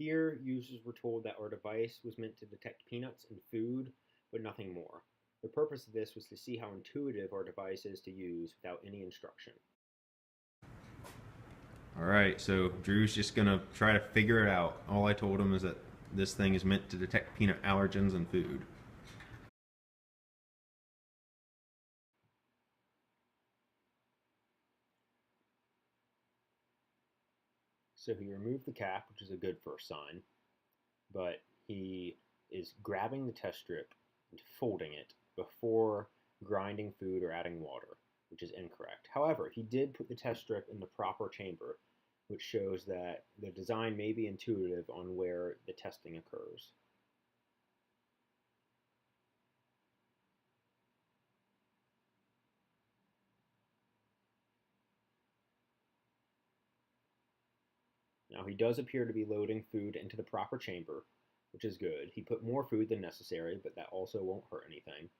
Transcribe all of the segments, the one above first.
Here, users were told that our device was meant to detect peanuts and food, but nothing more. The purpose of this was to see how intuitive our device is to use without any instruction. Alright, so Drew's just gonna try to figure it out. All I told him is that this thing is meant to detect peanut allergens in food. So he removed the cap, which is a good first sign, but he is grabbing the test strip and folding it before grinding food or adding water, which is incorrect. However, he did put the test strip in the proper chamber, which shows that the design may be intuitive on where the testing occurs. Now he does appear to be loading food into the proper chamber, which is good. He put more food than necessary, but that also won't hurt anything.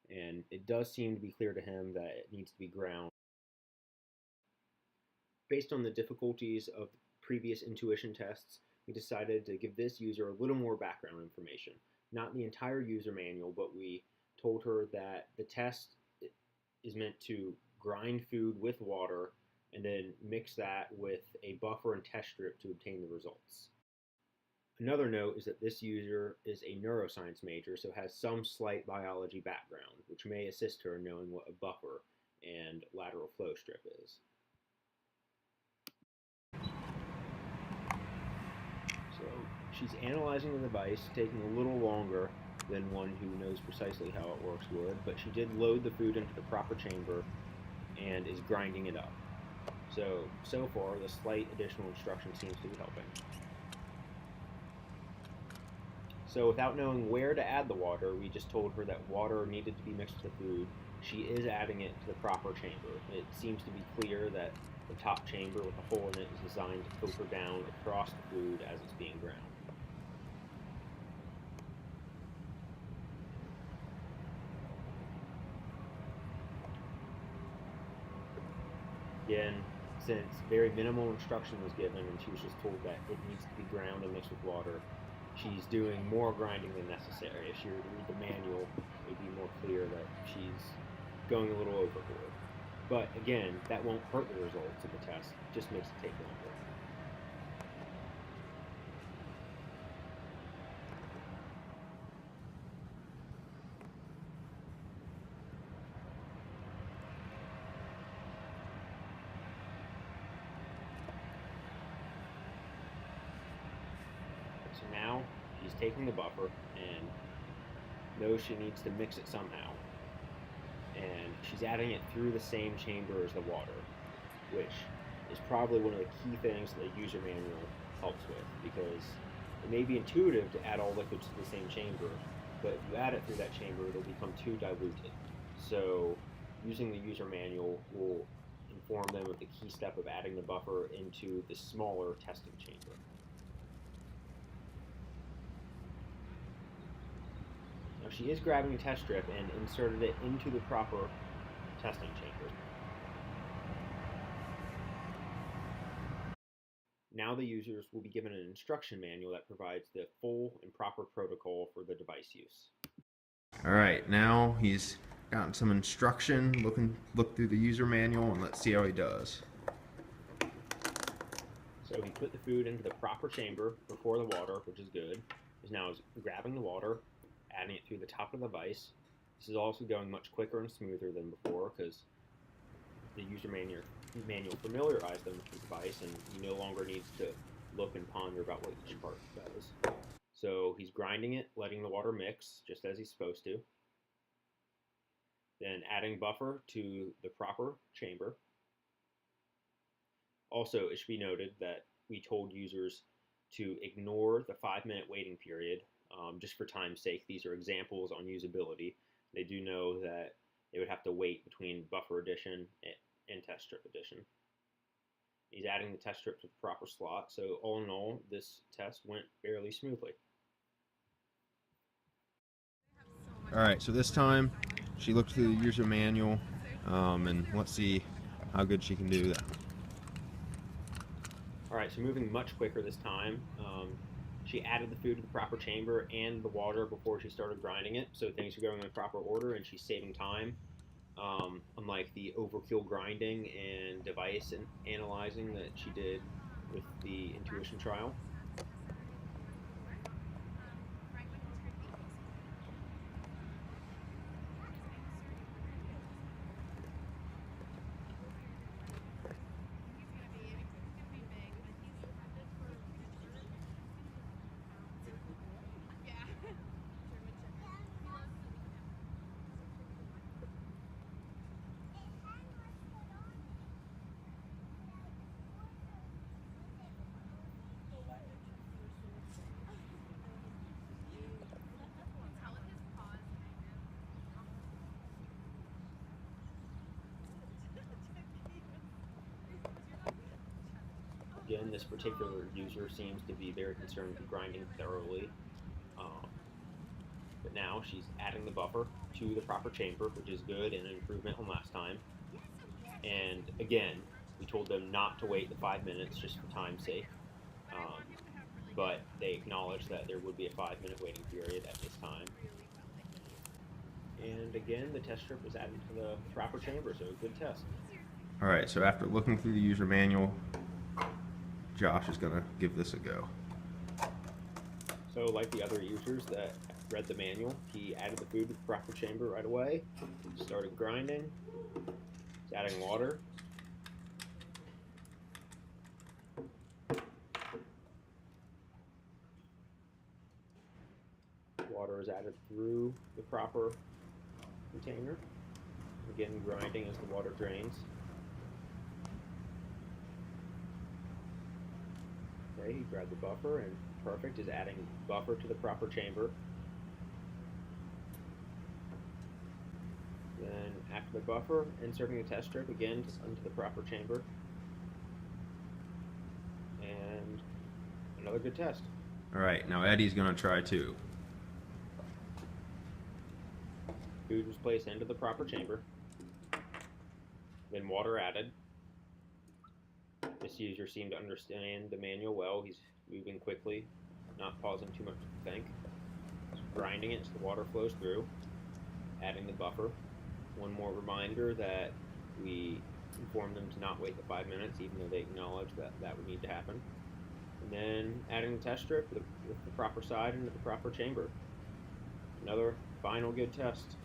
And it does seem to be clear to him that it needs to be ground. Based on the difficulties of previous intuition tests, we decided to give this user a little more background information. Not the entire user manual, but we told her that the test is meant to grind food with water and then mix that with a buffer and test strip to obtain the results. Another note is that this user is a neuroscience major, so has some slight biology background, which may assist her in knowing what a buffer and lateral flow strip is. So she's analyzing the device, taking a little longer than one who knows precisely how it works would, but she did load the food into the proper chamber and is grinding it up. So far, the slight additional instruction seems to be helping. So without knowing where to add the water, we just told her that water needed to be mixed with the food. She is adding it to the proper chamber. It seems to be clear that the top chamber with the hole in it is designed to filter down across the food as it's being ground. Again, since very minimal instruction was given and she was just told that it needs to be ground and mixed with water, she's doing more grinding than necessary. If she were to read the manual, it would be more clear that she's going a little overboard. But again, that won't hurt the results of the test, it just makes it take longer. So now she's taking the buffer and knows she needs to mix it somehow. And she's adding it through the same chamber as the water, which is probably one of the key things that the user manual helps with, because it may be intuitive to add all liquids to the same chamber, but if you add it through that chamber, it'll become too diluted. So using the user manual will inform them of the key step of adding the buffer into the smaller testing chamber. Now she is grabbing a test strip and inserted it into the proper testing chamber. Now the users will be given an instruction manual that provides the full and proper protocol for the device use. Alright, now he's gotten some instruction. Look through the user manual and let's see how he does. So he put the food into the proper chamber before the water, which is good. He's now grabbing the water, adding it through the top of the device. This is also going much quicker and smoother than before because the user manual familiarized them with the device, and he no longer needs to look and ponder about what each part does. So he's grinding it, letting the water mix just as he's supposed to. Then adding buffer to the proper chamber. Also, it should be noted that we told users to ignore the 5-minute waiting period just for time's sake. These are examples on usability. They do know that they would have to wait between buffer addition and test strip addition. He's adding the test strip to the proper slot, so all in all, this test went fairly smoothly. Alright, so this time she looked through the user manual, and let's see how good she can do that. All right, so moving much quicker this time. She added the food to the proper chamber and the water before she started grinding it, so things are going in the proper order, and she's saving time. Unlike the overkill grinding and device and analyzing that she did with the intuition trial. Again, this particular user seems to be very concerned with grinding thoroughly. Um, but now she's adding the buffer to the proper chamber, which is good and an improvement on last time. And again, we told them not to wait the 5 minutes just for time's sake. But they acknowledged that there would be a 5-minute waiting period at this time. And again, the test strip was added to the proper chamber, so good test. All right, so after looking through the user manual, Josh is going to give this a go. So like the other users that read the manual, he added the food to the proper chamber right away, started grinding, he's adding water. Water is added through the proper container. Again, grinding as the water drains. Okay, he grabbed the buffer, and perfect is adding buffer to the proper chamber. Then after the buffer, inserting the test strip again into the proper chamber. And another good test. All right, now Eddie's going to try too. Food was placed into the proper chamber. Then water added. This user seemed to understand the manual well. He's moving quickly, not pausing too much to think. He's grinding it so the water flows through. Adding the buffer. One more reminder that we informed them to not wait the 5 minutes, even though they acknowledged that that would need to happen. And then adding the test strip with the proper side into the proper chamber. Another final good test.